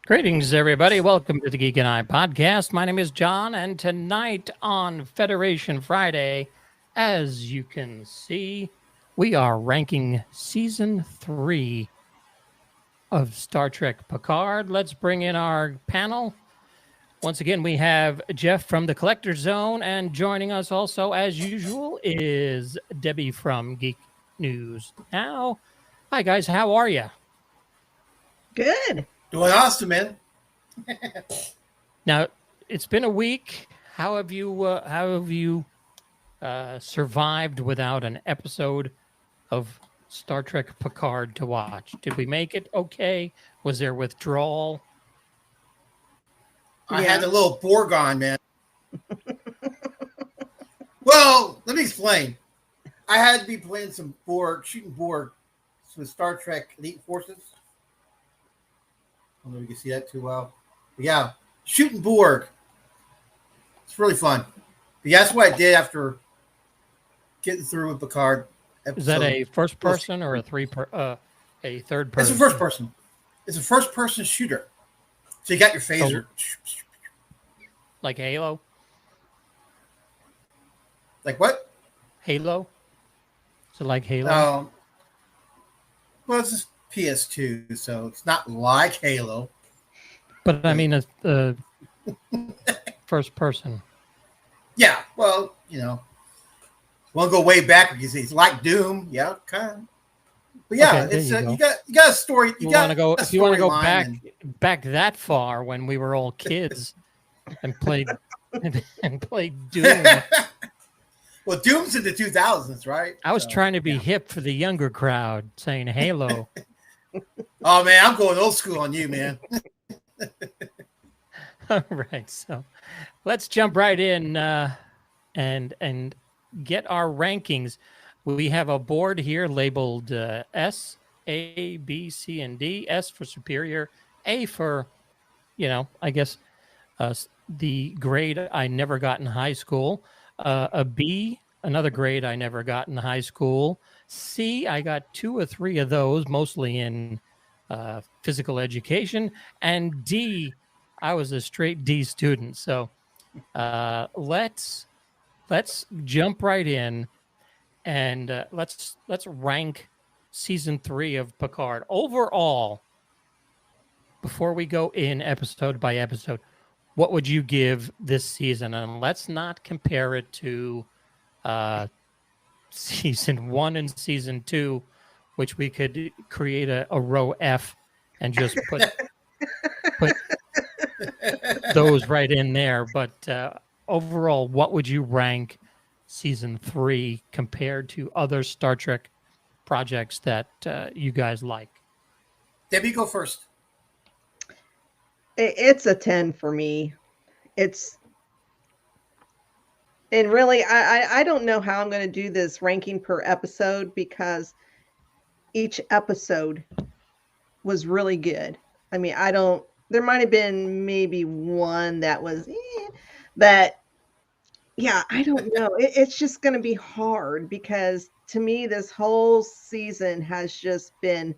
Greetings, everybody. Welcome to the Geek and I podcast. My name is John, and tonight on Federation Friday, as you can see, we are ranking Season 3 of Star Trek Picard. Let's bring in our panel. Once again, we have Jeff from the Collector's Zone, and joining us also, as usual, is Debbie from Geek News Now. Hi, guys. How are you? Good. Doing awesome, man. Now, it's been a week. How have you survived without an episode of Star Trek Picard to watch? Did we make it okay? Was there withdrawal? I had a little Borg on, man. Well, let me explain. I had to be playing some Borg, shooting Borg with Star Trek Elite Forces. I don't know if you can see that too well. But yeah, shooting Borg. It's really fun. But yeah, that's what I did after getting through with Picard. Is that a first person or a third person? It's a first person. It's a first person shooter. So you got your phaser. Like Halo? Like what? Halo? Is it like Halo? Well, it's just PS2, so it's not like Halo. But I mean, a first person. Yeah, well, want to go way back because it's like Doom, yeah, kind of. But yeah, Okay, it's you you got a story. If you want to go back that far when we were all kids and played Doom. Well, Doom's in the 2000s, right? I was trying to be hip for the younger crowd, saying Halo. Oh man, I'm going old school on you, man. All right, so let's jump right in and get our rankings. We have a board here labeled S, A, B, C, and D. S for superior, A for, I guess the grade I never got in high school. A B, another grade I never got in high school. C, I got 2 or 3 of those, mostly in physical education. And D, I was a straight D student. So let's jump right in and let's rank season 3 of Picard overall. Before we go in episode by episode, what would you give this season? And let's not compare it to season 1 and season 2, which we could create a row F and just put those right in there. But overall, what would you rank season 3 compared to other Star Trek projects that you guys like? Debbie, go first. It's a 10 for me. And really, I don't know how I'm going to do this ranking per episode because each episode was really good. I mean, there might have been maybe one that was, but yeah, I don't know. It's just going to be hard because to me, this whole season has just been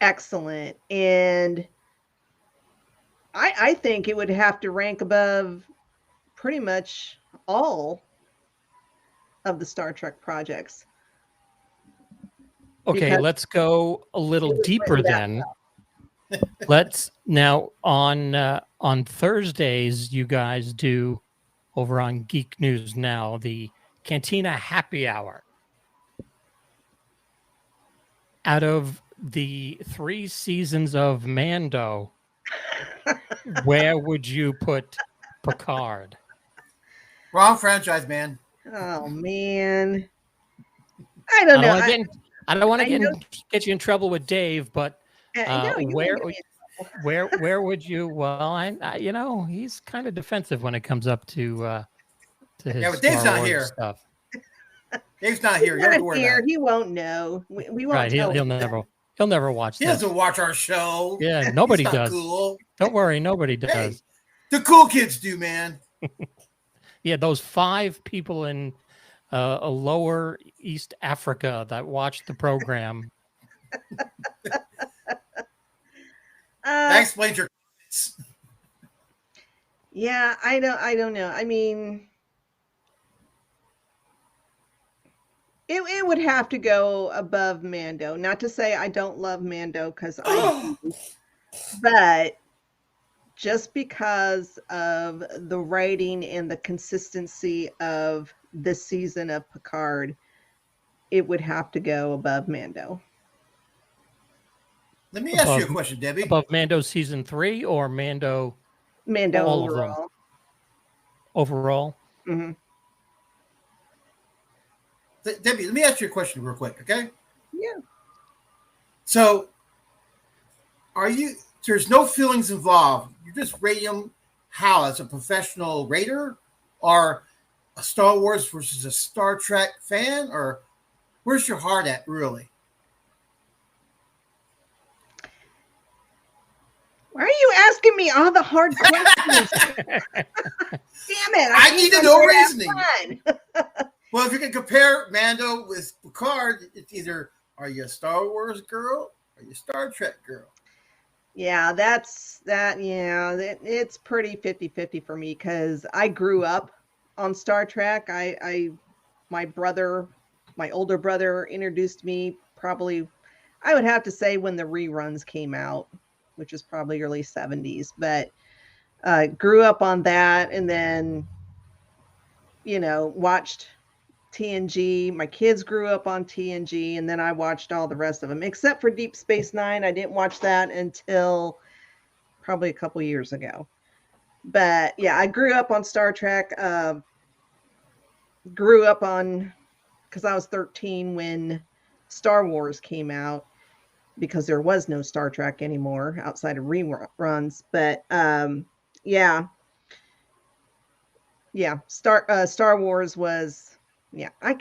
excellent. And I think it would have to rank above pretty much all of the Star Trek projects. Okay, Because let's go a little deeper then. Let's now on Thursdays, you guys do over on Geek News Now the Cantina Happy Hour. Out of the 3 seasons of Mando, where would you put Picard? Wrong franchise, man. Oh man, I don't know. I don't want to get you in trouble with Dave, but where would you? Well, he's kind of defensive when it comes up to his but Dave's Star not Wars here. stuff. Dave's not here. He's not here. He won't know. We won't. Right? He'll never watch. He doesn't watch our show. Yeah, nobody He's not does. Cool. Don't worry, nobody does. Hey, the cool kids do, man. Yeah, those 5 people in a lower East Africa that watch the program. That explains your Yeah, I don't know. I mean, it would have to go above Mando. Not to say I don't love Mando, because I do, but just because of the writing and the consistency of this season of Picard, it would have to go above Mando. Let me ask you a question, Debbie. Above Mando season 3 or Mando all overall. of them? Overall? Mm-hmm. Debbie, let me ask you a question real quick, okay? Yeah. So, there's no feelings involved. You're just rating them how? As a professional rater? Or a Star Wars versus a Star Trek fan? Or where's your heart at, really? Why are you asking me all the hard questions? Damn it. I need to know reasoning. Well, if you can compare Mando with Picard, it's either, are you a Star Wars girl or are you a Star Trek girl? Yeah, it's pretty 50-50 for me, because I grew up on Star Trek. My older brother introduced me, probably, I would have to say, when the reruns came out, which is probably early 70s, but grew up on that, and then, watched TNG. My kids grew up on TNG, and then I watched all the rest of them, except for Deep Space Nine. I didn't watch that until probably a couple years ago. But yeah, I grew up on Star Trek. Grew up on, because I was 13 when Star Wars came out, because there was no Star Trek anymore outside of reruns. But yeah, Star Wars was. Yeah, I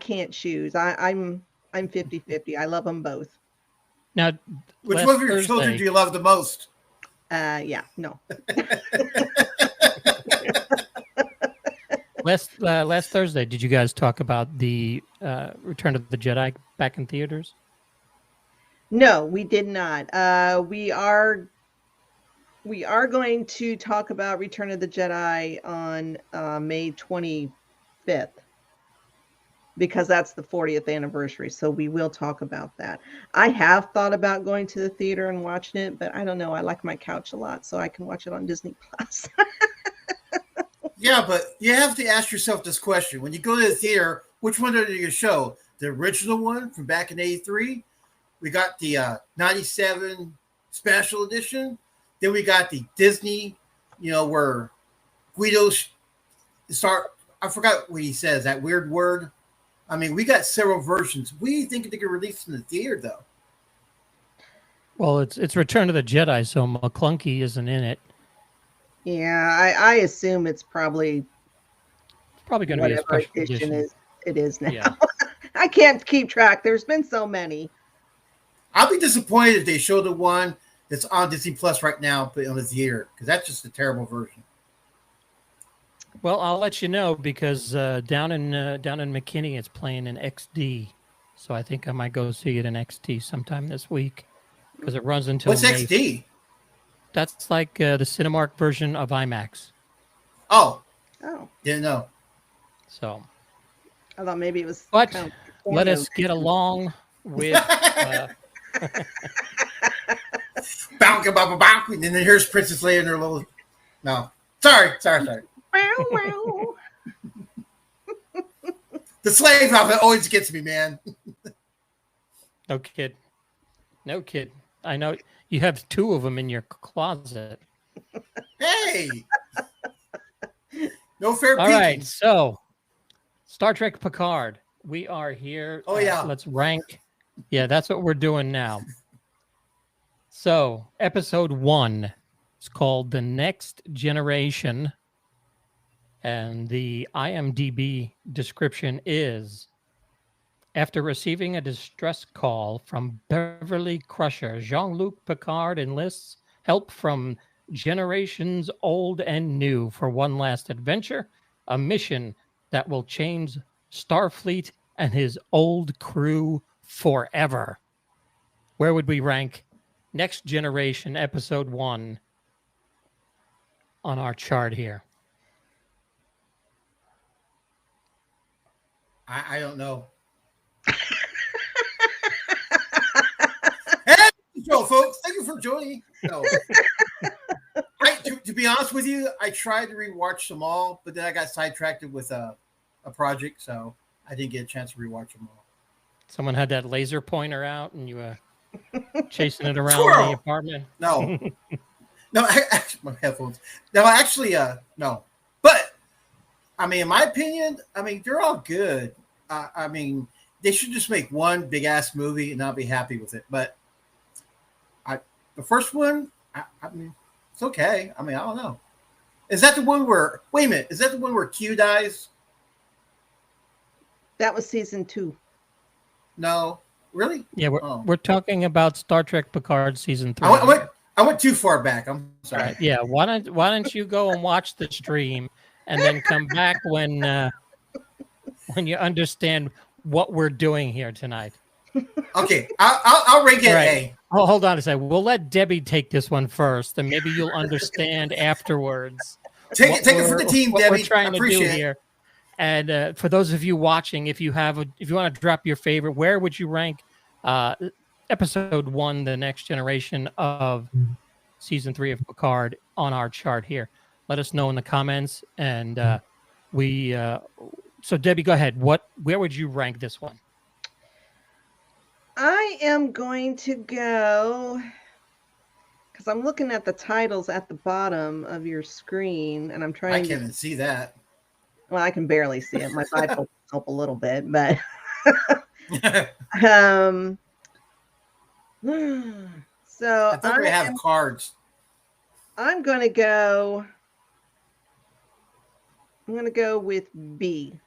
can't choose. I'm 50-50. I love them both. Now, which one of your children do you love the most? Yeah, no. Last Thursday, did you guys talk about the Return of the Jedi back in theaters? No, we did not. We are going to talk about Return of the Jedi on May 25th. Because that's the 40th anniversary. So we will talk about that. I have thought about going to the theater and watching it, but I don't know. I like my couch a lot, so I can watch it on Disney Plus. Yeah, but you have to ask yourself this question. When you go to the theater, which one are you going to show? The original one from back in 83? We got the 97 special edition. Then we got the Disney, where Guido I forgot what he says, that weird word. I mean, we got several versions. What do you think they could release in the theater, though? Well, it's Return of the Jedi, so McClunky isn't in it. Yeah, I assume it's probably going to be a special edition. It is now. Yeah. I can't keep track. There's been so many. I'll be disappointed if they show the one that's on Disney Plus right now, but on the theater, because that's just a terrible version. Well, I'll let you know, because down in McKinney, it's playing in XD, so I think I might go see it in XD sometime this week, because it runs until. What's XD? That's like the Cinemark version of IMAX. Oh, didn't know. So, I thought maybe it was. But let us get along with. And then here's Princess Leia in her little. No, sorry. The slave outfit always gets me, man. No kid. I know you have 2 of them in your closet. Hey, no fair. All right, so Star Trek Picard. We are here. Oh yeah. Let's rank. Yeah, that's what we're doing now. So, episode 1 is called The Next Generation. And the IMDb description is: after receiving a distress call from Beverly Crusher, Jean-Luc Picard enlists help from generations old and new for one last adventure, a mission that will change Starfleet and his old crew forever. Where would we rank Next Generation Episode 1 on our chart here? I don't know. Hey, Joe, folks, thank you for joining. No. To be honest with you, I tried to rewatch them all, but then I got sidetracked with a project, so I didn't get a chance to rewatch them all. Someone had that laser pointer out, and you were chasing it around Squirrel! the apartment. No, no, my headphones. No, actually, no. But I mean, in my opinion, I mean they're all good. I mean, they should just make one big ass movie and I'll be happy with it. But the first one, I mean, it's okay. I mean, I don't know. Is that the one where? Wait a minute. Is that the one where Q dies? That was season 2. No, really? Yeah, we're talking about Star Trek Picard season 3. I went too far back. I'm sorry. Right, yeah, why don't you go and watch the stream and then come back when you understand what we're doing here tonight. Okay, I'll rank it right. A. Oh, hold on a second. We'll let Debbie take this one first, and maybe you'll understand afterwards. Take it for the team, what Debbie. We're trying to do it. here. And for those of you watching, if you want to drop your favorite, where would you rank episode 1, The Next Generation of season 3 of Picard on our chart here? Let us know in the comments. And so Debbie, go ahead. Where would you rank this one? I am going to go, because I'm looking at the titles at the bottom of your screen, and I'm trying. I can't even see that. Well, I can barely see it. My Bible help a little bit, but so I thought we have cards. I'm going to go with B.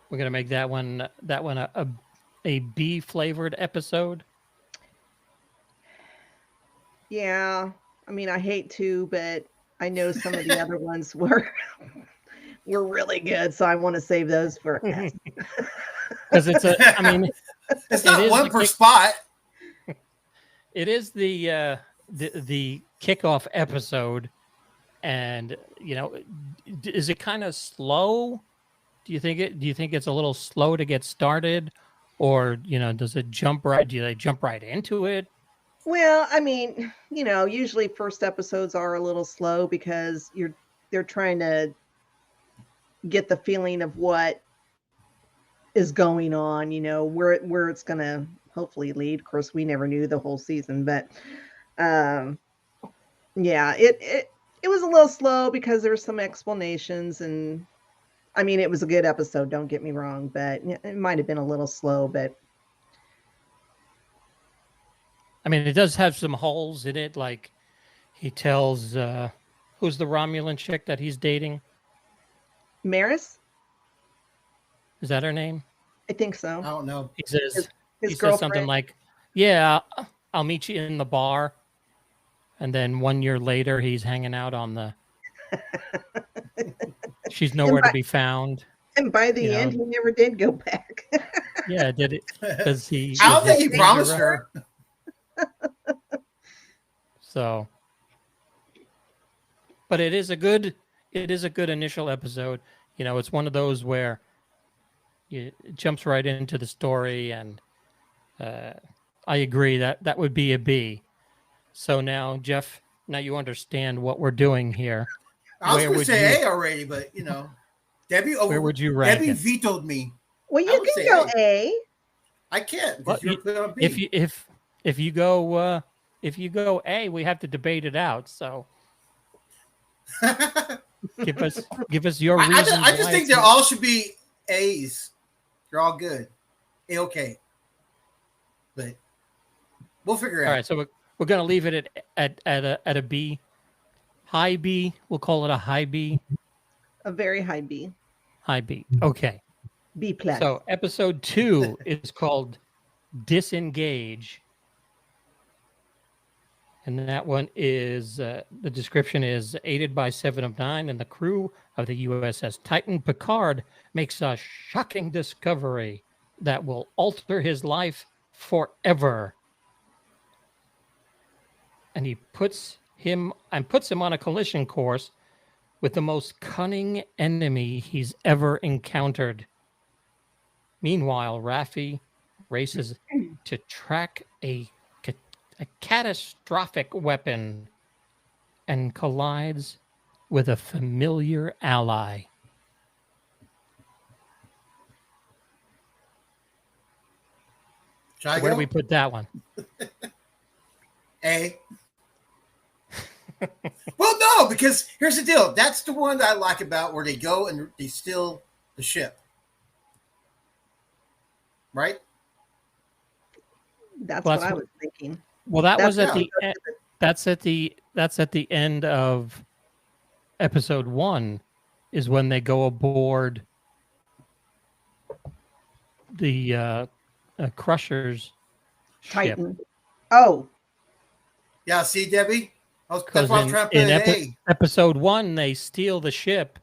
We're gonna make that one a B flavored episode. Yeah, I mean, I hate to, but I know some of the other ones were really good, so I want to save those for because it's it's not one per spot. It is the kickoff episode, and is it kind of slow? Do you think it's a little slow to get started, or does it jump right? Do they jump right into it? Well, I mean, usually first episodes are a little slow because they're trying to get the feeling of what is going on, where it's going to hopefully lead. Of course, we never knew the whole season, but yeah, it was a little slow because there were some explanations, and I mean, it was a good episode, don't get me wrong, but it might have been a little slow, but I mean, it does have some holes in it. Like he tells, who's the Romulan chick that he's dating? Maris? Is that her name? I think so. I don't know. He says, his says something like, yeah, I'll meet you in the bar. And then 1 year later, he's hanging out on the... She's nowhere to be found. And by the end, he never did go back. Yeah, did it? Because he... I don't think he promised her. So, but it is a good initial episode. It's one of those where it jumps right into the story, and I agree that would be a B. So now, Jeff, you understand what we're doing here. I was going to say A already, but Debbie. Where would you rank Debbie it? vetoed me. Well, you can go A. I can't. Well, if you go A, we have to debate it out. So give us your reasons. I just think they all should be A's. They're all good. A-okay. But we'll figure it out. All right, so we're going to leave it at a B. High B. We'll call it a high B. A very high B. High B. Okay. B plus. So episode 2 is called Disengage. And that one is, the description is, aided by 7 of 9 and the crew of the USS Titan, Picard makes a shocking discovery that will alter his life forever. and he puts him on a collision course with the most cunning enemy he's ever encountered. Meanwhile, Raffi races to track a catastrophic weapon and collides with a familiar ally. So where do we put that one? A. Well, no, because here's the deal. That's the one that I like about where they go and they steal the ship. Right? That's what I was thinking. Well, that's at the end of episode 1 is when they go aboard the Crusher's Titan ship. Oh. Yeah, see, Debbie? That's what I was trying to put in episode 1, they steal the ship.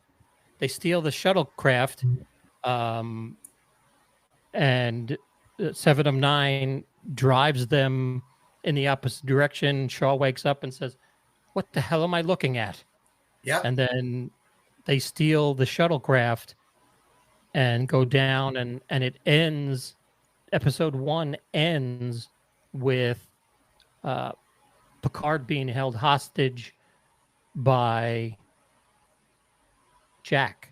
They steal the shuttlecraft. And Seven of Nine drives them in the opposite direction. Shaw wakes up and says, "What the hell am I looking at?" Yeah. And then they steal the shuttlecraft and go down, and it ends. Episode 1 ends with Picard being held hostage by Jack.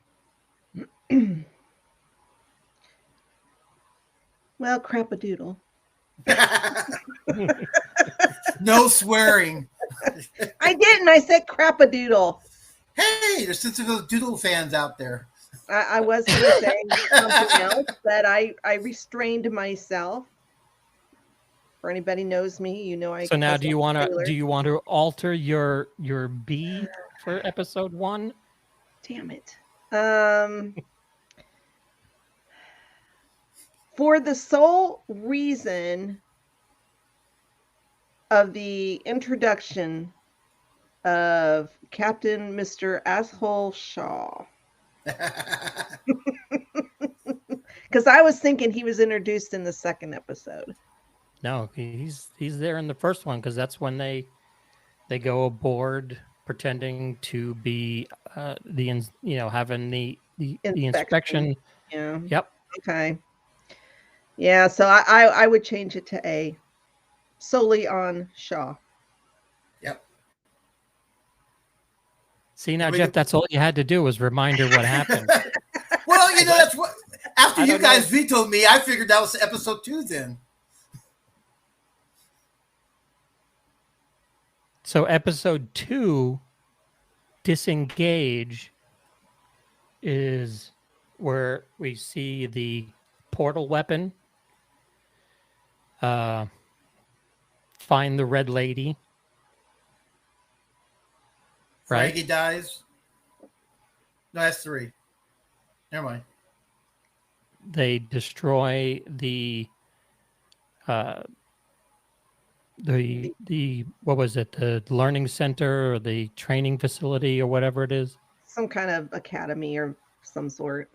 Well, crap-a-doodle. No swearing. I didn't. I said crap-a-doodle. Hey, there's some of those doodle fans out there. I was going to say something else that I restrained myself. For anybody knows me, you know I. So now, do you want to alter your B for episode 1? Damn it. For the sole reason of the introduction of Captain Mr. Asshole Shaw. Because I was thinking he was introduced in the second episode. No, he's there in the first one, because that's when they go aboard pretending to be having the inspection. Yeah. Yep. Okay. Yeah, so I would change it to A, solely on Shaw. Yep. See, now, Jeff, that's all you had to do was remind her what happened. Well, that's what. After you guys vetoed me, I figured that was episode 2 then. So episode 2, Disengage, is where we see the portal weapon. Find the Red Lady. Right? Frankie dies. No, that's 3. Never mind. They destroy the what was it? The learning center or the training facility or whatever it is. Some kind of academy or some sort.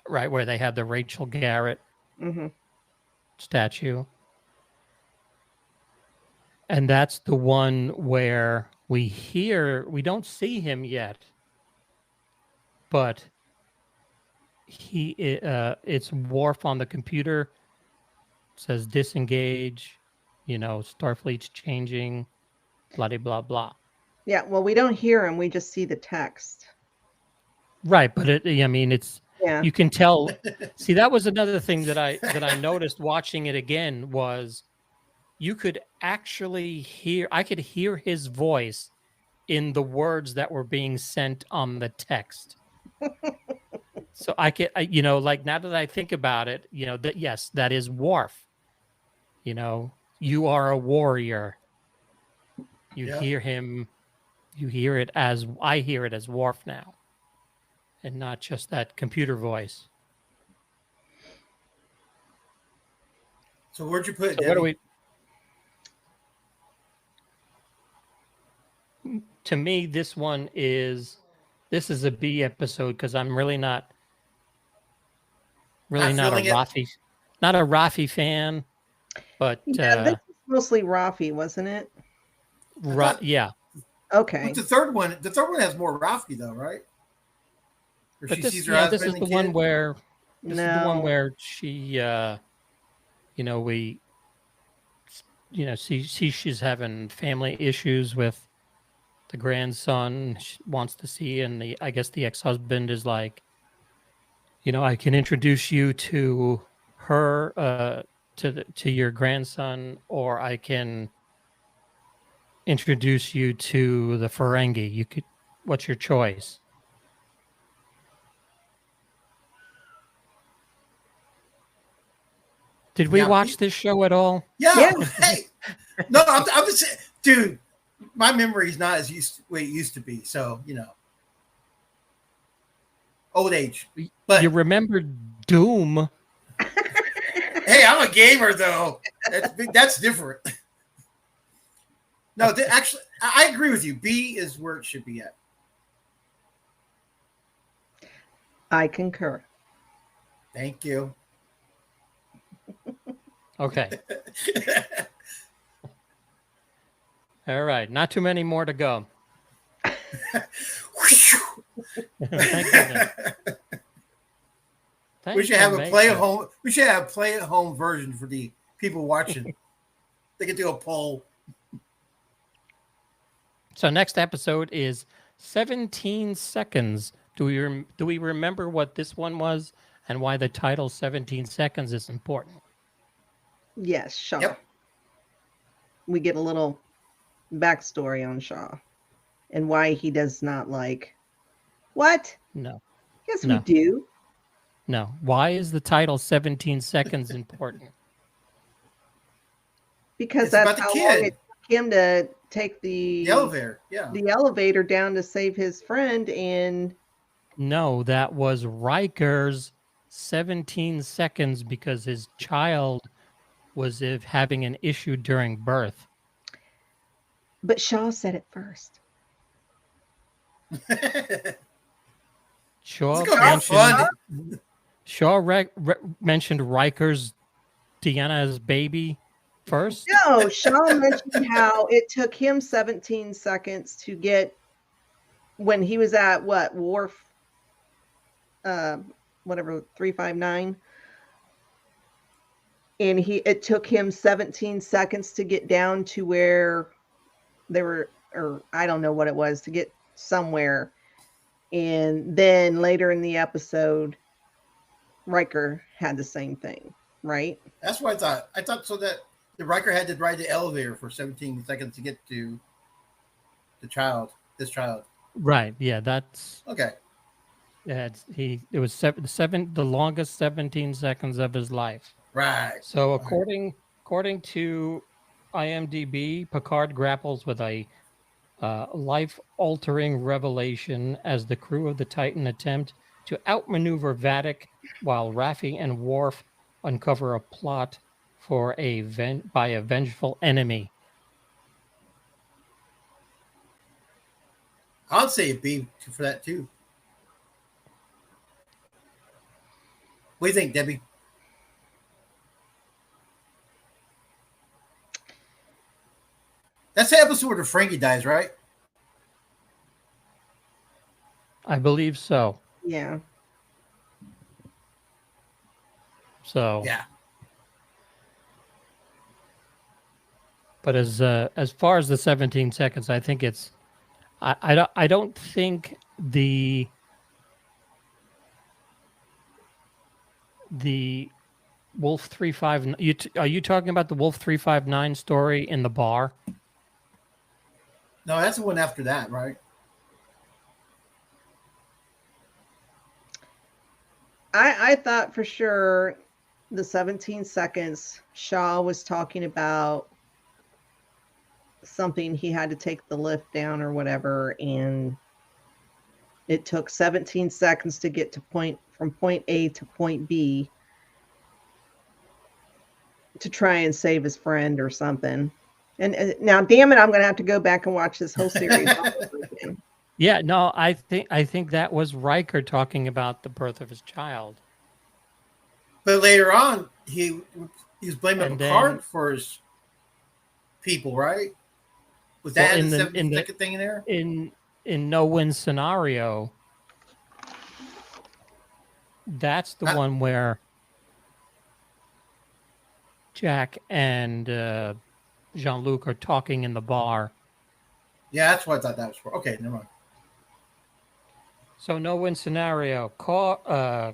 Right, where they have the Rachel Garrett statue. And that's the one we don't see him yet, but it's Worf on the computer. It says disengage, Starfleet's changing, blah, blah, blah. Yeah, well, we don't hear him. We just see the text. Right, but it's, yeah. You can tell. See, that was another thing that I noticed watching it again was you could actually hear, I could hear his voice in the words that were being sent on the text. So now that I think about it, that yes, that is Worf. You are a warrior. You hear him. You hear it as I hear it as Worf now, and not just that computer voice. So where'd you put it? So what do we? To me, this is a B episode because I'm really not a Raffi fan, but this is mostly Raffi, wasn't it? Right? Yeah. Okay. But the third one has more Ralphie though, right? Or But she this, sees her yeah, husband this is and the one kid. where this is the one No. where she, we, she's having family issues with the grandson. She wants to see, and I guess the ex-husband is like, I can introduce you to her, to your grandson, or I can introduce you to the Ferengi. What's your choice? Did we Yeah, watch this show at all? Yeah. Yeah. Hey, no, I'm just saying, dude. My memory is not as way it used to be. So old age. But You remember Doom? hey, I'm a gamer though. That's different. No, actually, I agree with you. B is where it should be at. I concur. Thank you. Okay. All right. Not too many more to go. Thank goodness. We should have a play at home. We should have a play at home version for the people watching. They can do a poll. So next episode is 17 seconds. Do we remember what this one was and why the title 17 seconds is important? Yes, Shaw. Yep. We get a little backstory on Shaw and why he does not like. What? No. Yes, No. we do. No. Why is the title 17 seconds important? Because It's that's about the how kid. long it took him to take the elevator. Yeah. the elevator down to save his friend. And No, that was Riker's 17 seconds because his child was having an issue during birth. but Shaw said it first. Shaw It's gonna be fun. mentioned Riker's Deanna's baby first. No, Shaw mentioned how it took him 17 seconds to get when he was at Wharf, whatever 359, and it took him 17 seconds to get down to where they were, or I don't know what it was, to get somewhere. And then later in the episode, Riker had the same thing, right? That's what I thought. I thought so that the Riker had to ride the elevator for 17 seconds to get to this child. Right. Yeah, that's Okay. yeah. It was the longest 17 seconds of his life. Right. So according to IMDb, Picard grapples with a life-altering revelation as the crew of the Titan attempt to outmaneuver Vadic, while Raffi and Worf uncover a plot for by a vengeful enemy. I'd say a B for that too. What do you think, Debbie? That's the episode where the Frankie dies, right? I believe so. Yeah. So yeah. But as far as the 17 seconds, I think it's I don't think the Wolf 359. Are you talking about the Wolf 359 story in the bar? No, that's the one after that, right? I thought for sure the 17 seconds Shaw was talking about something he had to take the lift down or whatever, and it took 17 seconds to get from point A to point B to try and save his friend or something. And now, damn it, I'm going to have to go back and watch this whole series all over again. Yeah, no, I think that was Riker talking about the birth of his child. But later on, he was blaming And Picard for his people, right? Was that Well, the 72nd thing in there? In No Win Scenario, that's the one where Jack and Jean-Luc are talking in the bar. Yeah, that's what I thought that was for. Okay, never mind. So No Win Scenario, caught by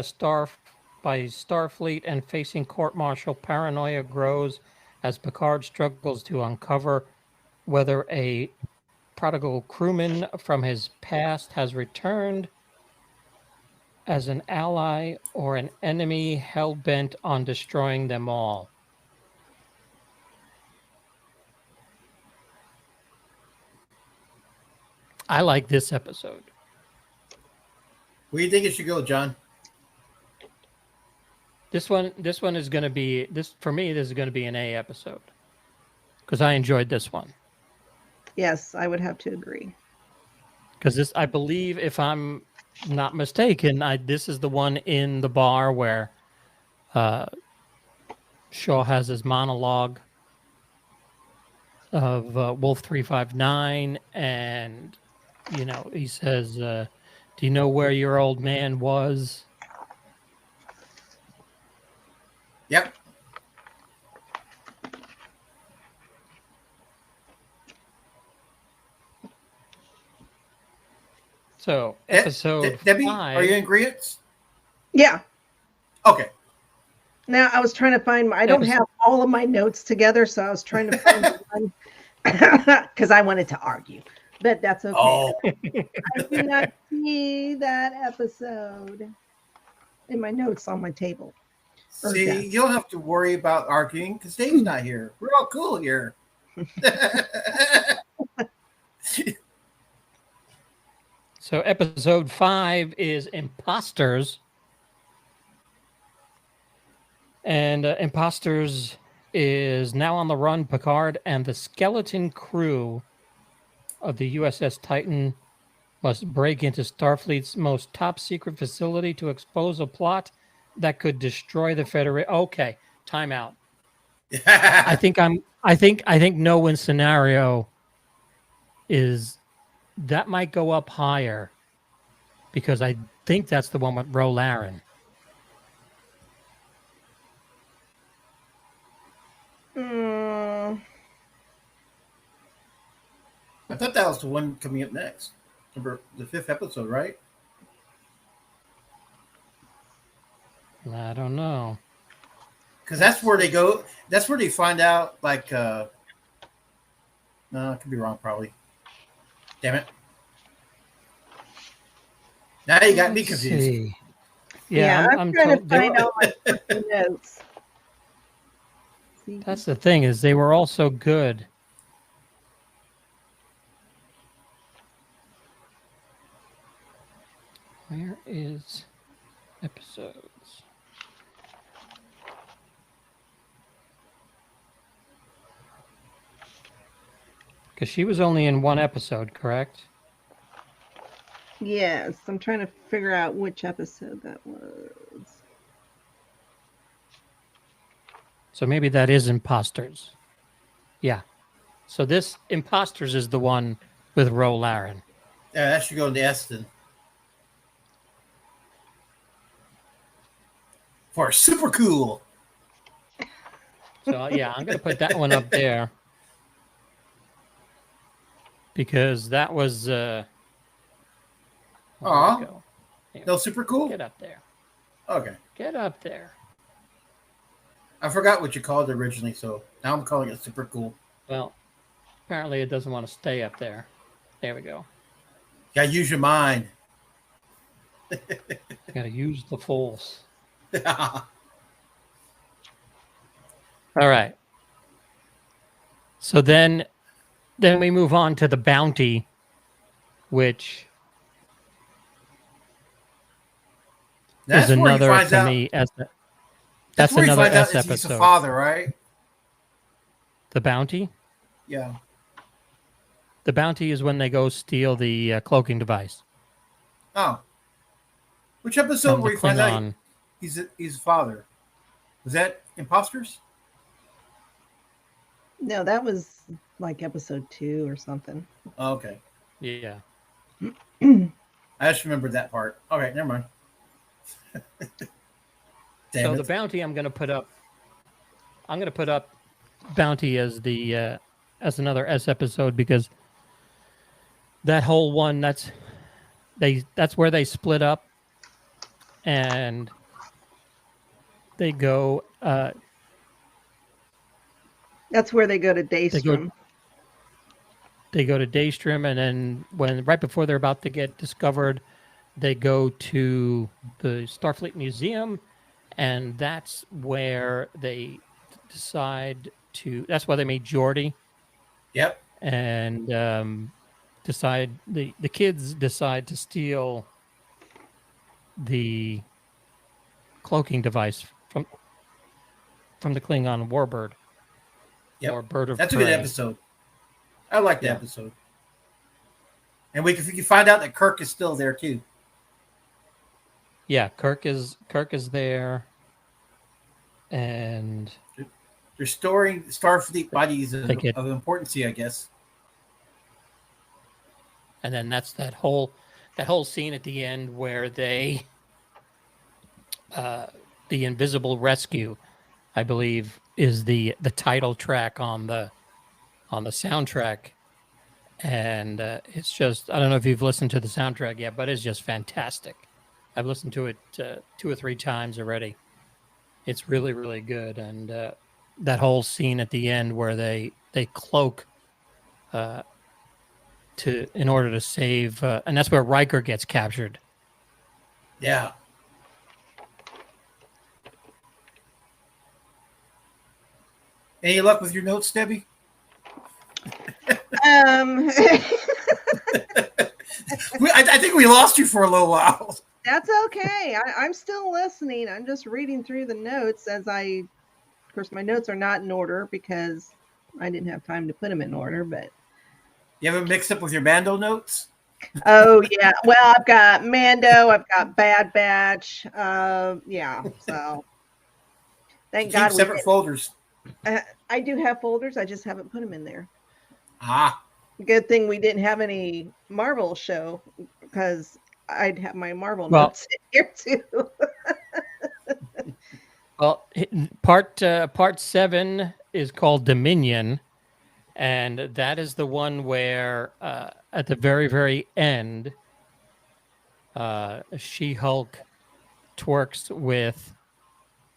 Starfleet and facing court-martial, paranoia grows as Picard struggles to uncover whether a prodigal crewman from his past has returned as an ally or an enemy hell-bent on destroying them all. I like this episode. Where do you think it should go, John? This one is going to be for me. This is going to be an A episode because I enjoyed this one. Yes, I would have to agree. Because this, I believe, if I'm not mistaken, this is the one in the bar where Shaw has his monologue of Wolf 359, and he says, "Do you know where your old man was?" Yep. So, episode Debbie, 5. are you in agreement? Yeah. Okay. Now I was trying to find. I don't have all of my notes together, so I was trying to find the one because I wanted to argue, but that's okay. Oh. I do not see that episode in my notes on my table. See, you don't have to worry about arguing because Dave's not here. We're all cool here. So episode 5 is Imposters. And Imposters is now on the run. Picard and the skeleton crew of the USS Titan must break into Starfleet's most top secret facility to expose a plot that could destroy the Federation. Okay, time out. I think No Win Scenario is that might go up higher because I think that's the one with Ro Laren. Mm. I thought that was the one coming up next. Remember the 5th episode, right? I don't know. Because that's where they go. That's where they find out, like, no, I could be wrong, probably. Damn it. Now you got me confused. See. Yeah, I'm trying to find out my notes. That's the thing, is they were all so good. Where is episodes? Because she was only in one episode, correct? Yes, I'm trying to figure out which episode that was. So maybe that is Imposters. Yeah. So this Imposters is the one with Ro Laren. Yeah, that should go into Eston. For super cool. So yeah, I'm going to put that one up there. Because that was... Aw. No super cool? Get up there. Okay. Get up there. I forgot what you called it originally, so now I'm calling it super cool. Well, apparently it doesn't want to stay up there. There we go. Gotta use your mind. Gotta use the force. All right. So then we move on to the Bounty, which is another for me as that's another S episode. He's the father, right? The Bounty? Yeah. The Bounty is when they go steal the cloaking device. Oh. Which episode where you find out he's a father? Was that Imposters? No, that was like episode 2 or something. Oh, okay. Yeah. I just remembered that part. All right, never mind. Damn So it. the bounty I'm going to put up bounty as the as another S episode, because that whole one, that's where they split up and they go That's where they go to they Daystrom. go to Daystrom, and then right before they're about to get discovered, they go to the Starfleet Museum, and that's where they decide to. That's why they meet Geordi. Yep. And the kids decide to steal the cloaking device from the Klingon warbird. Yep. Or bird of That's prey. a good episode. I like the episode. And we can find out that Kirk is still there too. Yeah, Kirk is there, and they're storing Starfleet bodies of importance, I guess. And then that's that whole scene at the end where they the Invisible Rescue, I believe, is the title track on the soundtrack. And it's just, I don't know if you've listened to the soundtrack yet, but it's just fantastic. I've listened to it 2 or 3 times already. It's really, really good. And that whole scene at the end where they cloak in order to save, and that's where Riker gets captured. Yeah. Any luck with your notes, Debbie? I think we lost you for a little while. That's okay. I'm still listening. I'm just reading through the notes of course, my notes are not in order because I didn't have time to put them in order, but. You haven't mixed up with your Mando notes? Oh, yeah. Well, I've got Mando. I've got Bad Batch. Yeah. So thank God. Keep separate folders. I do have folders. I just haven't put them in there. Ah. Good thing we didn't have any Marvel show, because I'd have my Marvel notes in here too. Well, part 7 is called Dominion, and that is the one where at the very, very end, She-Hulk twerks with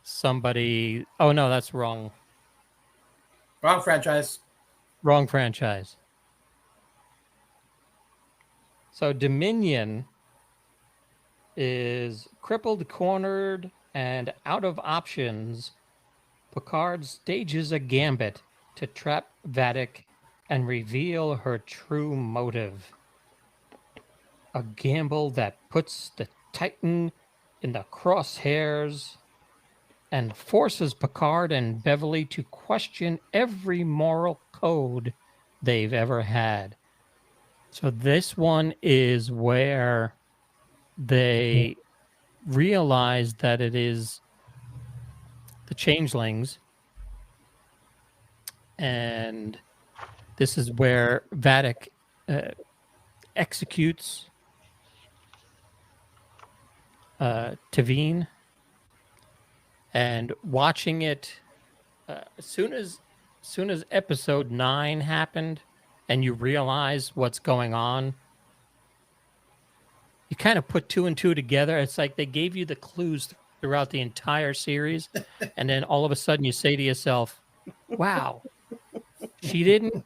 somebody. Oh no, that's wrong. Wrong franchise. Wrong franchise. So Dominion is crippled, cornered, and out of options. Picard stages a gambit to trap Vadic and reveal her true motive. A gamble that puts the Titan in the crosshairs and forces Picard and Beverly to question every moral code they've ever had. So this one is where they realize that it is the changelings, and this is where Vadic executes Tavine. And watching it, as soon as episode 9 happened, and you realize what's going on, you kind of put 2 and 2 together. It's like they gave you the clues throughout the entire series, and then all of a sudden you say to yourself, "Wow, she didn't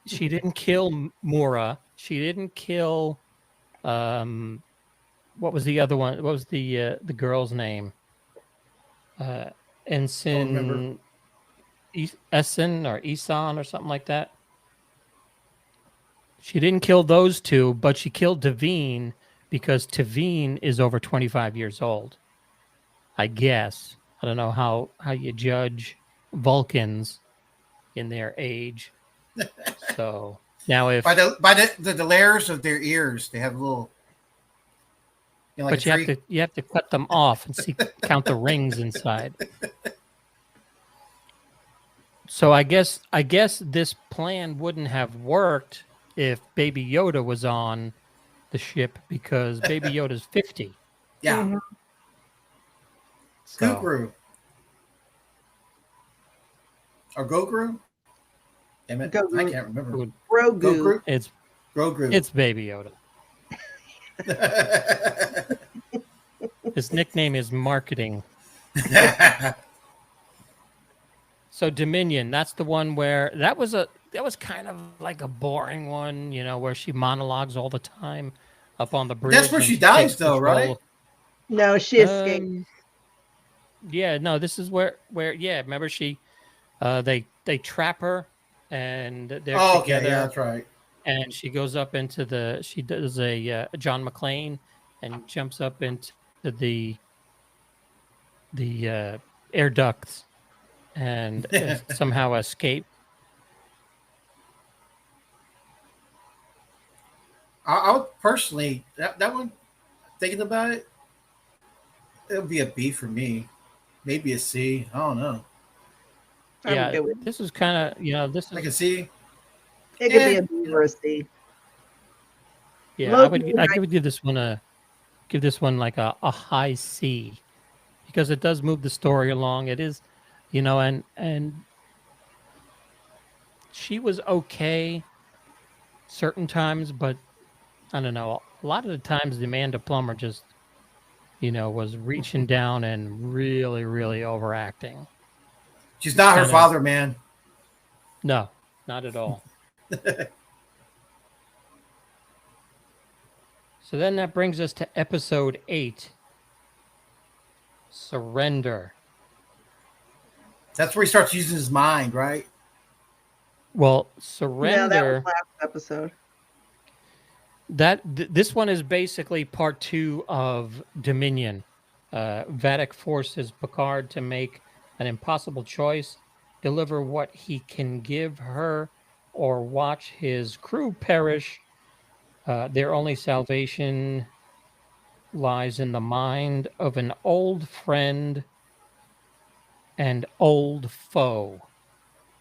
kill Mura. She didn't kill what was the other one? What was the girl's name? Ensign Essen or Isan or something like that. She didn't kill those 2, but she killed Tavine because Tavine is over 25 years old. I guess. I don't know how you judge Vulcans in their age. So now if by the layers of their ears, they have a little. But you have to cut them off and count the rings inside. So I guess this plan wouldn't have worked if Baby Yoda was on the ship because Baby Yoda's 50. Yeah. Mhm. So Guru. Or Goguru? Damn it. Goguru. I can't remember. Grogu. Goguru? it's Goguru. Baby Yoda. His nickname is Marketing. So Dominion, that's the one where that was kind of like a boring one, where she monologues all the time up on the bridge. That's where and she dies, takes though, control. right? No, she escaped. Yeah, no, this is where remember she they trap her and they're together. Okay, yeah, that's right. And she goes up into she does a John McClane and jumps up into the air ducts and somehow escape. I would personally that one, thinking about it, it would be a B for me, maybe a C. I don't know. Yeah, this is kind of this is like a C. It could be a B or a C. Yeah, I would give this one like a high C because it does move the story along. It is, and she was okay certain times, but I don't know. A lot of the times, the Amanda Plummer just, was reaching down and really, really overacting. She's not her father, man. No, not at all. So then that brings us to episode 8, Surrender. That's where he starts using his mind, right? Well, Surrender. Yeah, that was last episode. This one is basically part 2 of Dominion. Vadic forces Picard to make an impossible choice, deliver what he can give her, or watch his crew perish. Their only salvation lies in the mind of an old friend and old foe.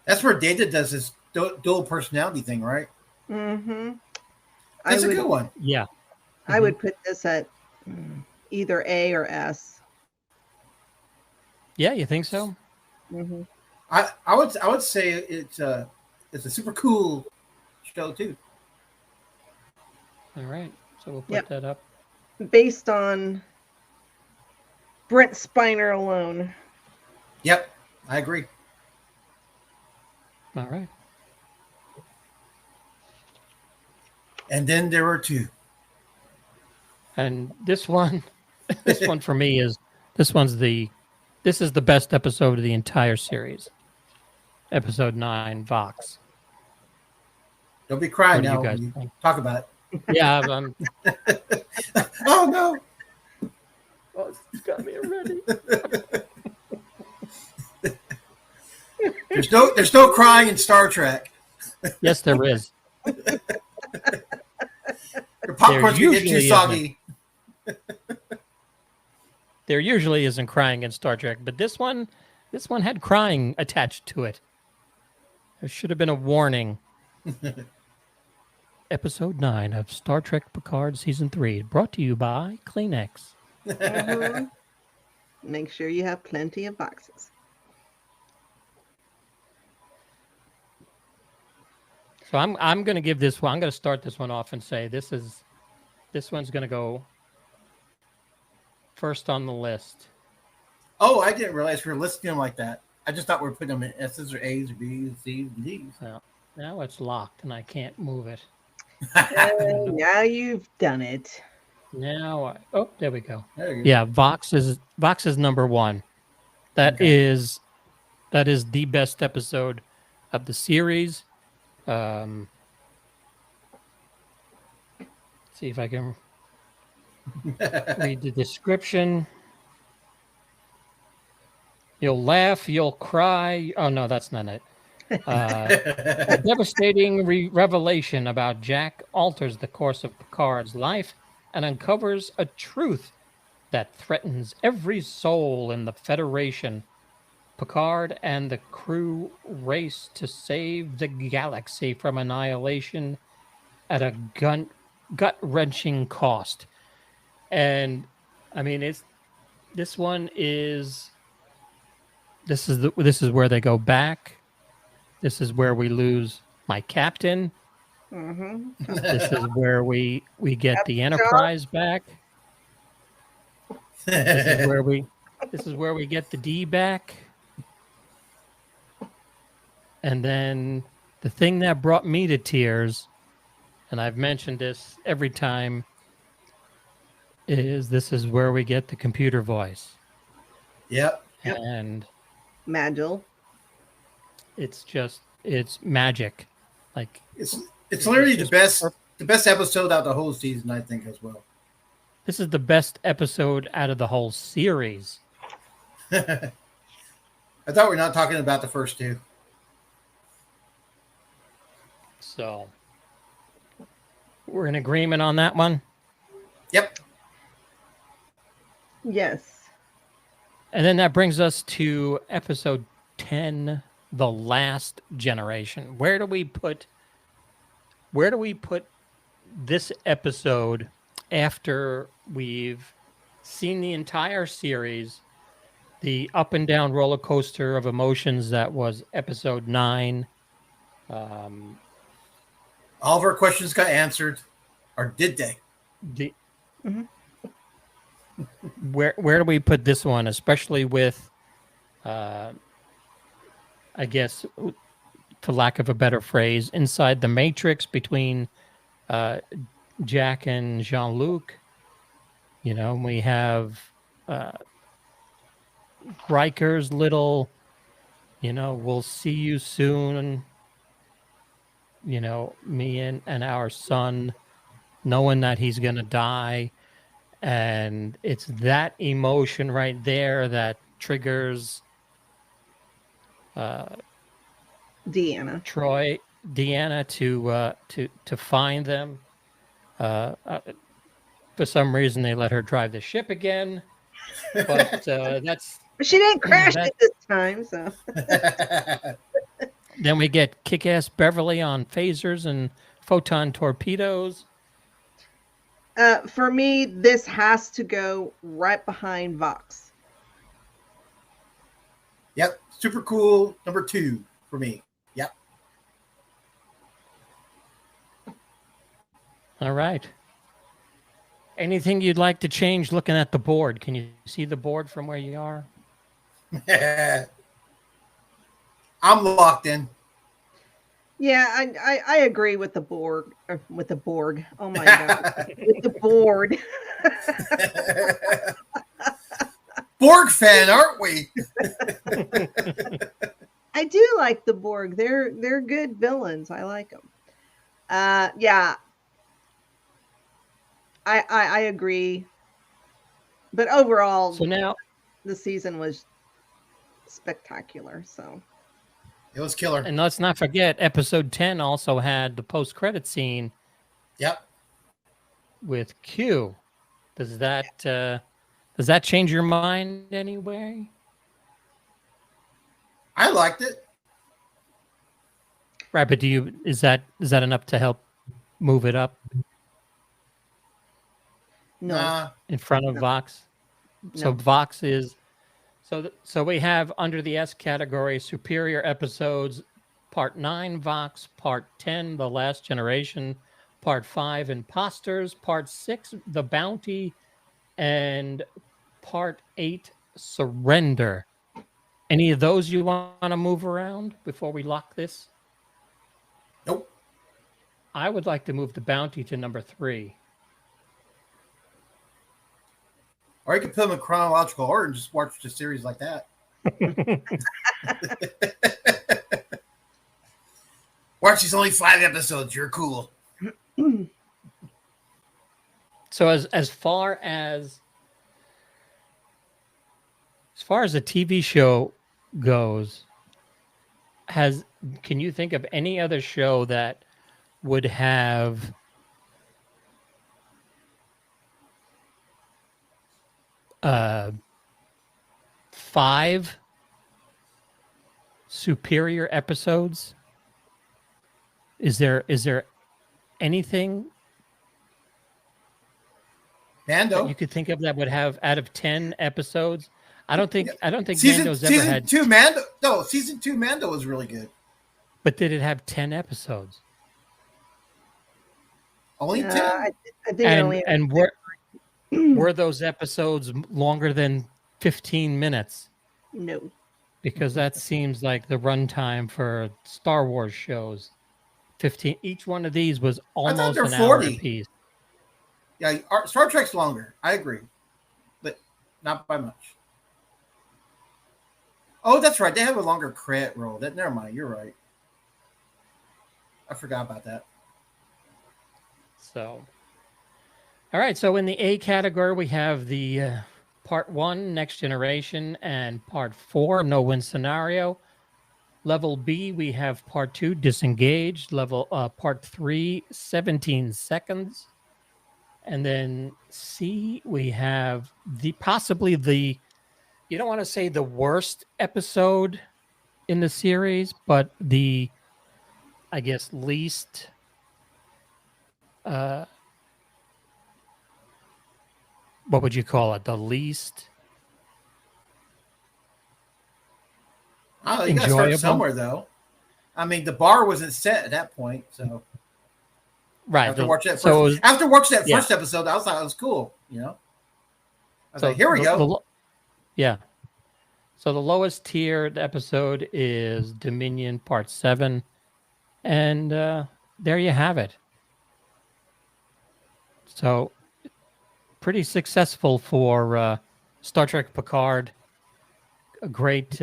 That's where Data does his dual personality thing, right? Mm-hmm. That's a good one. Yeah. Mm-hmm. I would put this at either A or S. Yeah, you think so? Mm-hmm. I would say it's a super cool show too. All right, so we'll put that up. Based on Brent Spiner alone. Yep, I agree. All right. And then there were 2. And this one for me is this is the best episode of the entire series. Episode 9, Vox. Don't be crying What do now you guys when you think? talk about it. Yeah, Oh no! Oh, it's got me already. There's no crying in Star Trek. Yes, there is. Your popcorn's gonna get too soggy. There usually isn't crying in Star Trek, but this one had crying attached to it. There should have been a warning. Episode 9 of Star Trek Picard Season 3, brought to you by Kleenex. Mm-hmm. Make sure you have plenty of boxes. So I'm going to give this one. I'm going to start this one off and say this one's going to go first on the list. Oh, I didn't realize we were listing them like that. I just thought we were putting them in S's or A's or B's, C's, and D's. Now it's locked and I can't move it. Now you've done it. Now, there we go. There you go. Yeah, Vox is number 1. That is the best episode of the series. See if I can read the description. You'll laugh, you'll cry. Oh no, that's not it. A devastating revelation about Jack alters the course of Picard's life and uncovers a truth that threatens every soul in the Federation. Picard and the crew race to save the galaxy from annihilation at a gut-wrenching cost. And I mean, this is where they go back. This is where we lose my captain. Mm-hmm. This is where we get the Captain Enterprise back. This is where we get the D back. And then the thing that brought me to tears, and I've mentioned this every time, is this is where we get the computer voice. Yep. And Magil. it's magic. Like it's literally the best episode out of the whole season, I think, as well. This is the best episode out of the whole series. I thought we were not talking about the first two. So we're in agreement on that one. Yep. Yes. And then that brings us to episode 10, The Last Generation. Where do we put this episode after we've seen the entire series, the up and down roller coaster of emotions that was episode 9? All of our questions got answered, or did they? Mm-hmm. Where do we put this one, especially with, I guess, for lack of a better phrase, inside the matrix between Jack and Jean-Luc? You know, we have Riker's little, we'll see you soon. Me and our son knowing that he's going to die. And it's that emotion right there that triggers Deanna to find them. For some reason, they let her drive the ship again, but that's. But she didn't crash it this time, so. Then we get Kick-Ass Beverly on phasers and photon torpedoes. For me, this has to go right behind Vox. Yep. Super cool. Number 2 for me. Yep. All right. Anything you'd like to change looking at the board? Can you see the board from where you are? I'm locked in. Yeah, I agree with the Borg. With the Borg. Oh my god. With the board. Borg fan, aren't we? I do like the Borg. They're good villains. I like them. Yeah. I agree. But overall, so now the season was spectacular. So it was killer. And let's not forget, episode 10 also had the post-credit scene. Yep. With Q. Does that change your mind anyway? I liked it. Right, but is that enough to help move it up? No. Nah. In front of Vox? So No. Vox is so we have under the S category superior episodes, part 9 Vox, part 10 The Last Generation, part 5 Imposters, part 6 The Bounty, and part 8 Surrender. Any of those you want to move around before we lock this? Nope. I would like to move The Bounty to number 3. Or you could put them in chronological order and just watch the series like that. Watch these only 5 episodes. You're cool. So as far as a TV show goes, can you think of any other show that would have superior episodes? Is there anything Mando. that you could think of that would have out of 10 episodes? I don't think season, Mando's ever season had 2 Mando. No, season 2 Mando was really good. But did it have 10 episodes? Only 10. I think it only. And were those episodes longer than 15 minutes? No. Because that seems like the runtime for Star Wars shows. 15. Each one of these was almost an 40. hour apiece. Yeah, Star Trek's longer. I agree, but not by much. Oh, that's right. They have a longer credit roll. Never mind. You're right. I forgot about that. So, all right. So in the A category, we have the Part 1, Next Generation, and Part 4, No Win Scenario. Level B, we have Part 2, Disengaged. Part 3, 17 Seconds. And then C, we have possibly the, you don't want to say the worst episode in the series, but the, I guess, least what would you call it? The least Oh, you got to start somewhere, though. I mean, the bar wasn't set at that point, so right. After watching that first episode, I thought it was cool. You know, I was like, "Here we go." Yeah. So the lowest tiered episode is Dominion Part 7, and there you have it. So pretty successful for Star Trek Picard. A great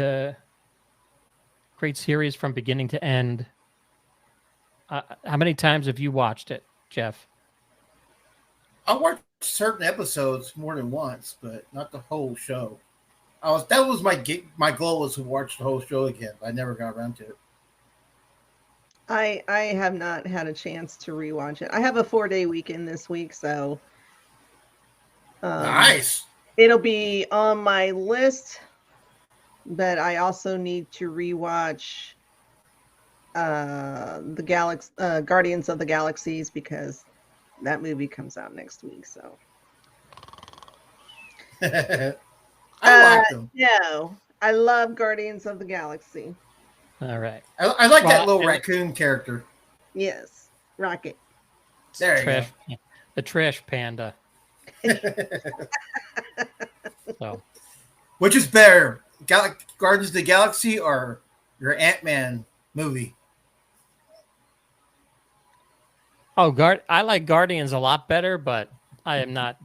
series from beginning to end. How many times have you watched it, Jeff? I watched certain episodes more than once, but not the whole show. That was my goal was to watch the whole show again, but I never got around to it. I have not had a chance to rewatch it. I have a 4-day weekend this week, so nice. It'll be on my list, but I also need to rewatch Guardians of the Galaxies because that movie comes out next week. So I like them. No, I love Guardians of the Galaxy. All right. I like that little raccoon character. Yes, Rocket. There you go. The trash panda. So, which is better, Guardians of the Galaxy or your Ant-Man movie? Oh, I like Guardians a lot better, but I am not.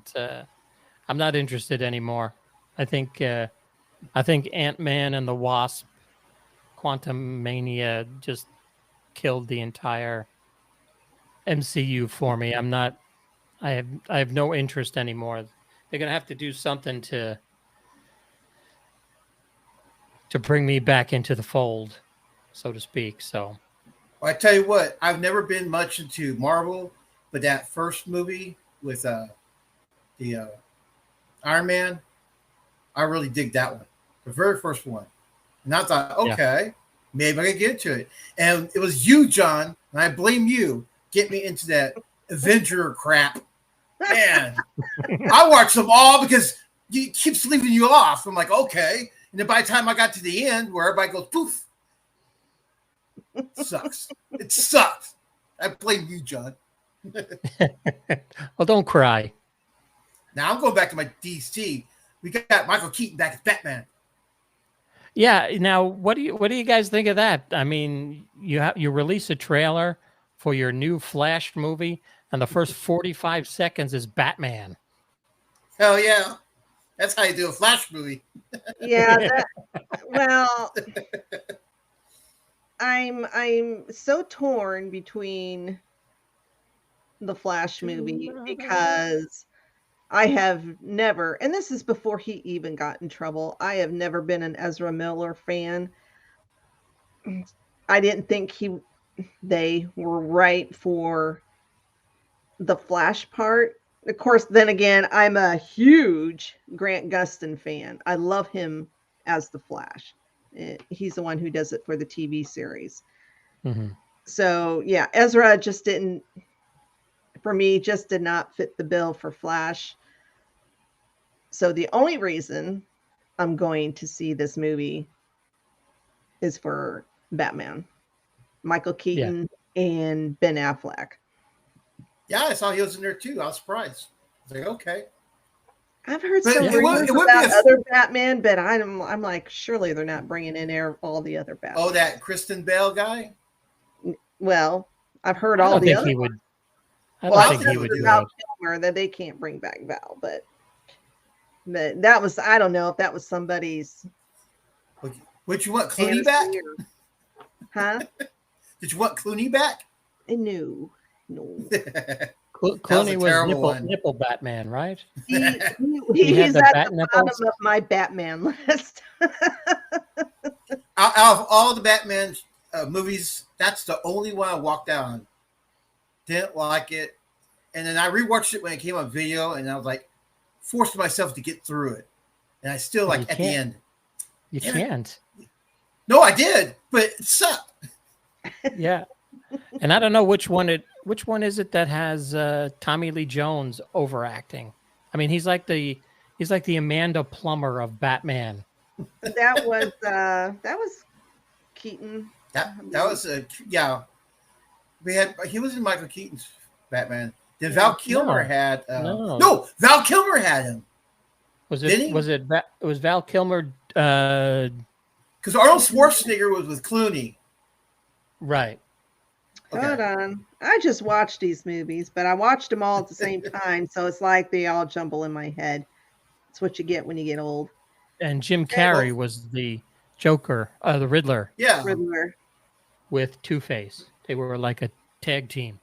I'm not interested anymore. I think Ant-Man and the Wasp, Quantum Mania just killed the entire MCU for me. I'm not. I have no interest anymore. They're gonna have to do something to bring me back into the fold, so to speak. So, well, I tell you what, I've never been much into Marvel, but that first movie with the Iron Man, I really dig that one, the very first one. And I thought, okay, maybe I can get into it. And it was you, John, and I blame you, get me into that Avenger crap. Man, I watched them all because it keeps leaving you off. I'm like, okay. And then by the time I got to the end where everybody goes, poof, it sucks. It sucks. I blame you, John. Well, don't cry. Now I'm going back to my DC. We got Michael Keaton back as Batman. Yeah. Now, what do you guys think of that? I mean, you release a trailer for your new Flash movie, and the first 45 seconds is Batman. Hell yeah. That's how you do a Flash movie. Yeah. Well, I'm so torn between the Flash movie because I have never, and this is before he even got in trouble, I have never been an Ezra Miller fan. I didn't think they were right for the Flash part. Of course, then again, I'm a huge Grant Gustin fan. I love him as the Flash. He's the one who does it for the TV series. Mm-hmm. So yeah, Ezra just didn't, for me, just did not fit the bill for Flash. So the only reason I'm going to see this movie is for Batman, Michael Keaton and Ben Affleck. Yeah, I saw he was in there too. I was surprised. I was like, okay. I've heard But some it rumors would about be other Batman, but I'm like, surely they're not bringing in there all the other Batman. Oh, that Kristen Bale guy? Well, I've heard I all don't the think other he ones. would. I Well, don't think he would do Val it. Kilmer, that they can't bring back Val, but that was, I don't know if that was somebody's. Would you want Clooney back? Huh? Did you want Clooney back? No. Clooney was nipple Batman, right? He's had the at bat the nipples? bottom of my Batman list. Out of all the Batman movies, that's the only one I walked out on. Didn't like it. And then I rewatched it when it came on video, and I was like, forced myself to get through it. And I still, like, at the end. You can't. No, I did, but it sucked. Yeah. And I don't know which one is it that has Tommy Lee Jones overacting. I mean, he's like the Amanda Plummer of Batman. That was Keaton. That was yeah. He was in Michael Keaton's Batman. Then Val Kilmer had no, Val Kilmer had him. Was Val Kilmer? Because Arnold Schwarzenegger was with Clooney. Right. Okay. Hold on. I just watched these movies, but I watched them all at the same time, so it's like they all jumble in my head. That's what you get when you get old. And Jim Carrey was the Joker, the Riddler. Yeah. Riddler. With Two-Face. They were like a tag team.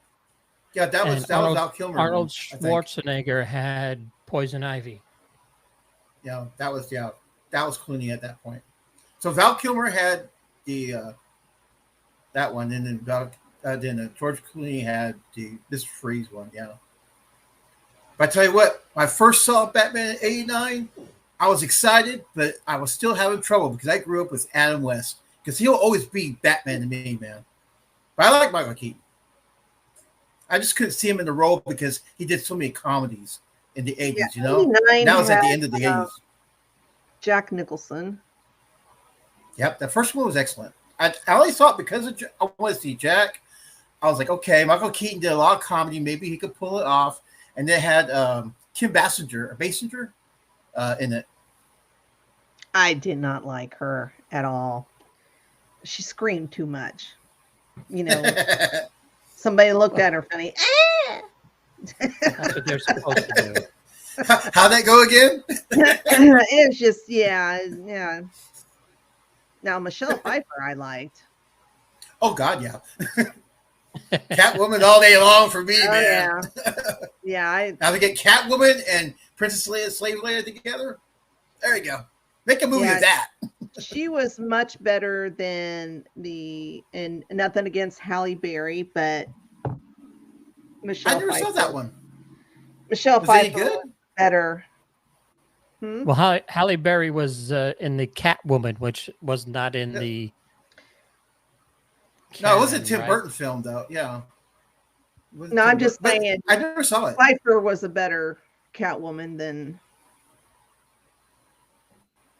Yeah, that was Val Kilmer. Arnold Schwarzenegger had Poison Ivy. Yeah, that was Clooney at that point. So Val Kilmer had the that one, and then George Clooney had the Mr. Freeze one. Yeah. But I tell you what, when I first saw Batman in '89, I was excited, but I was still having trouble because I grew up with Adam West, because he'll always be Batman to me, man. But I like Michael Keaton. I just couldn't see him in the role because he did so many comedies in the 80s, you know? That was at the end of the 80s. Jack Nicholson. Yep, the first one was excellent. I only thought because I want to see Jack, I was like, okay, Michael Keaton did a lot of comedy. Maybe he could pull it off. And they had Kim Basinger in it. I did not like her at all. She screamed too much. You know, somebody looked at her funny. That's what they're supposed to do. How'd that go again? It's just, yeah. Now, Michelle Pfeiffer, I liked. Oh, God, yeah. Catwoman all day long for me, man. Yeah. Now we get Catwoman and Princess Leia, Slave Leia together. There you go. Make a movie of that. She was much better than and nothing against Halle Berry, but Michelle I never Pfeiffer. saw that one. Michelle Pfeiffer was better. Well, Halle Berry was in the Catwoman, which was not in the. No, it wasn't Tim Burton film, though. Yeah. No, I'm just saying. I never saw it. Pfeiffer was a better Catwoman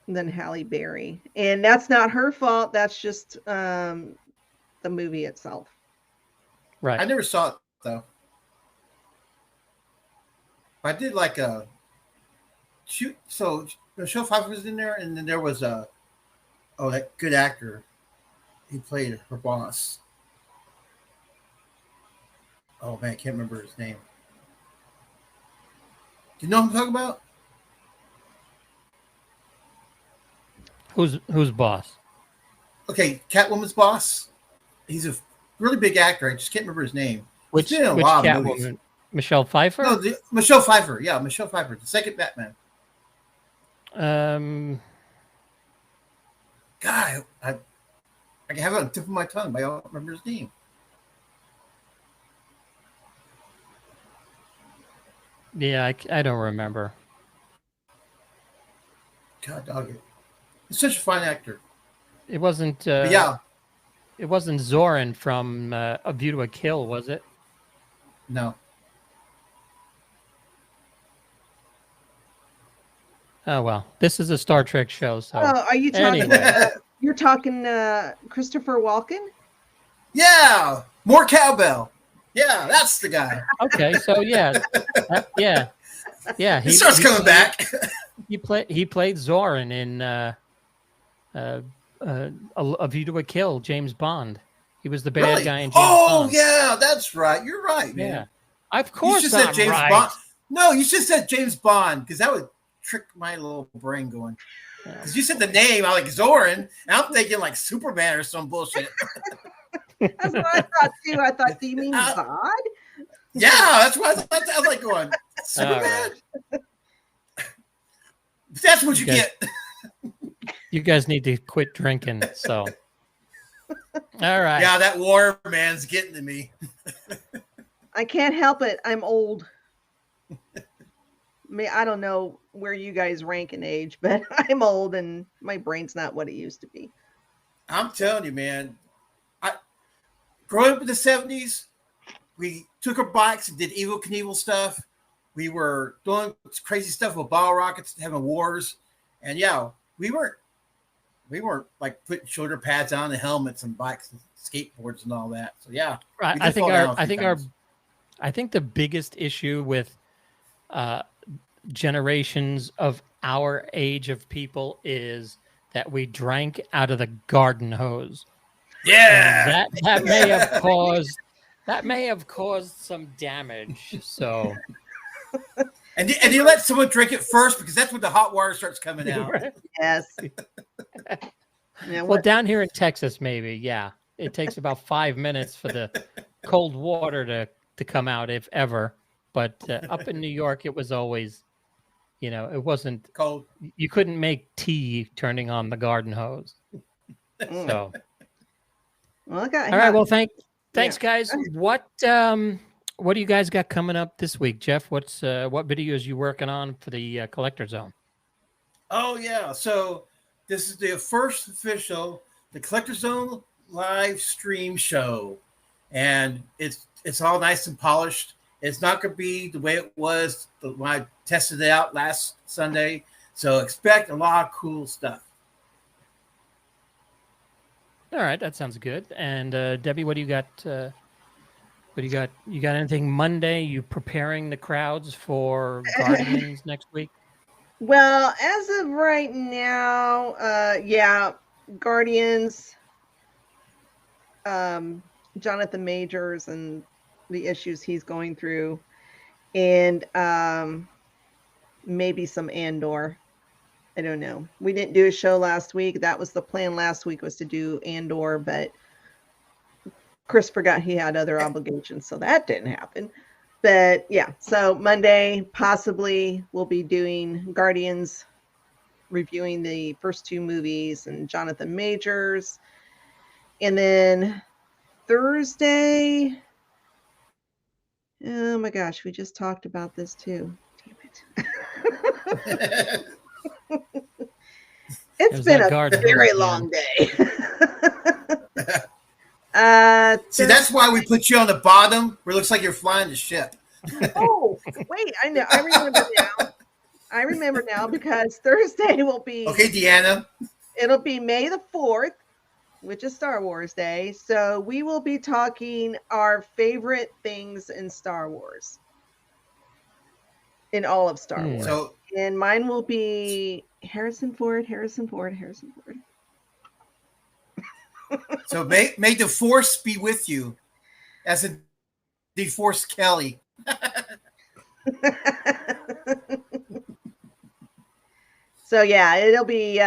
than Halle Berry, and that's not her fault. That's just the movie itself. Right. I never saw it though. I did like a shoot. So Michelle Pfeiffer was in there, and then there was that good actor. He played her boss. Oh man, I can't remember his name. Do you know who I'm talking about? Who's boss? Okay, Catwoman's boss. He's a really big actor. I just can't remember his name. Which Catwoman? Michelle Pfeiffer? No, Michelle Pfeiffer. Yeah, Michelle Pfeiffer, the second Batman. God, I have it on the tip of my tongue, but I don't remember his name. Yeah, I don't remember. God dog it. He's such a fine actor. It wasn't. Yeah. It wasn't Zoran from A View to a Kill, was it? No. Oh well, this is a Star Trek show, so. Oh, are you talking? Anyway. You're talking Christopher Walken? Yeah. More cowbell. Yeah, that's the guy. Okay, so yeah. He starts coming back. He played Zoran in A View to a Kill, James Bond. He was the bad Really? guy in James Oh, Bond. yeah, that's right. You're right, man. Yeah. Of course you should I'm said James right. Bond. No, you should have said James Bond, because that would trick my little brain going. Because you said the name, I'm like Zoran, and I'm thinking like Superman or some bullshit. That's what I thought too. I thought, do you mean Zod? Yeah, that's what I thought. I was like going, Superman? Right. That's what you get. You guys need to quit drinking, so. All right. Yeah, that war man's getting to me. I can't help it. I'm old. I don't know where you guys rank in age, but I'm old and my brain's not what it used to be. I'm telling you, man. Growing up in the 70s, we took our bikes and did Evel Knievel stuff. We were doing crazy stuff with bottle rockets, having wars. And yeah, we weren't like putting shoulder pads on, the helmets and bikes and skateboards and all that. So yeah. I think the biggest issue with generations of our age of people is that we drank out of the garden hose. Yeah. And that may have caused some damage. So and you let someone drink it first, because that's when the hot water starts coming out. Yes. Yeah, well, down here in Texas, maybe, yeah. It takes about 5 minutes for the cold water to come out, if ever. But up in New York, it was always, it wasn't cold. You couldn't make tea turning on the garden hose. So, well, all right. Well, thanks, guys. What do you guys got coming up this week, Jeff? What videos you working on for the Collector Zone? Oh yeah, so this is the first official the Collector Zone live stream show, and it's all nice and polished. It's not going to be the way it was when I tested it out last Sunday. So expect a lot of cool stuff. All right, that sounds good. And Debbie, what do you got? You got anything Monday? You preparing the crowds for Guardians next week? Well, as of right now, yeah, Guardians, Jonathan Majors and the issues he's going through, and maybe some Andor. I don't know. We didn't do a show last week. That was the plan last week, was to do Andor, but Chris forgot he had other obligations, so that didn't happen. But yeah, so Monday possibly we'll be doing Guardians, reviewing the first two movies, and Jonathan Majors. And then Thursday, oh my gosh, we just talked about this too. Damn it. It's been a very long day. See, that's why we put you on the bottom where it looks like you're flying the ship. Oh, wait, I know. I remember now because Thursday will be... Okay, Deanna. It'll be May the 4th, which is Star Wars Day. So we will be talking our favorite things in Star Wars. In all of Star Wars. So, and mine will be Harrison Ford. So may the Force be with you, as in the Force Kelly. So yeah, it'll be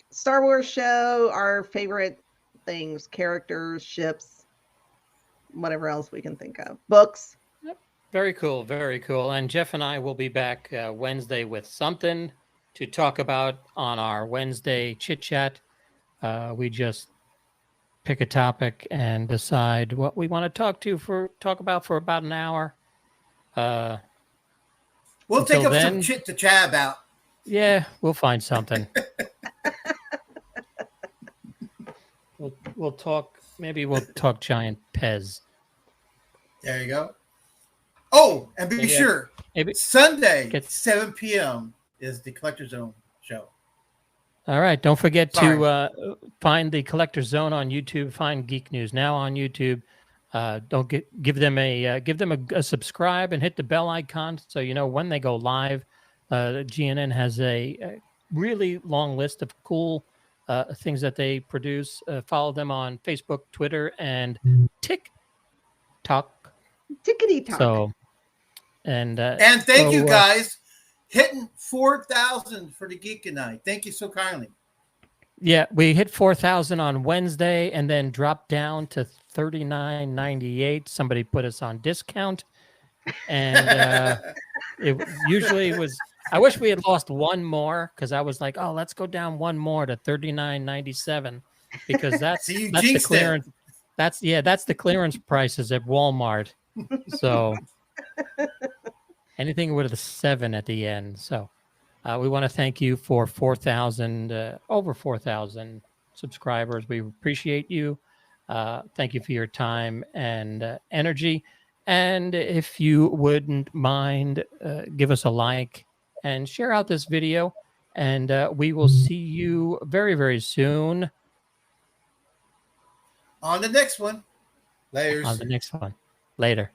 Star Wars show, our favorite things, characters, ships, whatever else we can think of, books. Very cool, very cool. And Jeff and I will be back Wednesday with something to talk about on our Wednesday chit chat. We just pick a topic and decide what we want to talk about for about an hour. We'll take up some chit to chat about. Yeah, we'll find something. we'll talk. Maybe we'll talk giant Pez. There you go. Oh, and be Maybe sure, Sunday, 7 p.m. is the Collector Zone show. All right. Don't forget to find the Collector Zone on YouTube. Find Geek News Now on YouTube. Don't give them a subscribe and hit the bell icon so you know when they go live. GNN has a really long list of cool things that they produce. Follow them on Facebook, Twitter, and TikTok. Tickety-tock. So, and thank you guys. Hitting 4,000 for the Geek night. Thank you so kindly. Yeah, we hit 4,000 on Wednesday and then dropped down to $39.98. Somebody put us on discount, and it usually was. I wish we had lost one more because I was like, oh, let's go down one more to $39.97 because that's the clearance. That's the clearance prices at Walmart. So anything with a 7 at the end. So we want to thank you for over 4,000 subscribers. We appreciate you. Thank you for your time and energy. And if you wouldn't mind, give us a like and share out this video. And we will see you very, very soon. On the next one. On the next one. Later.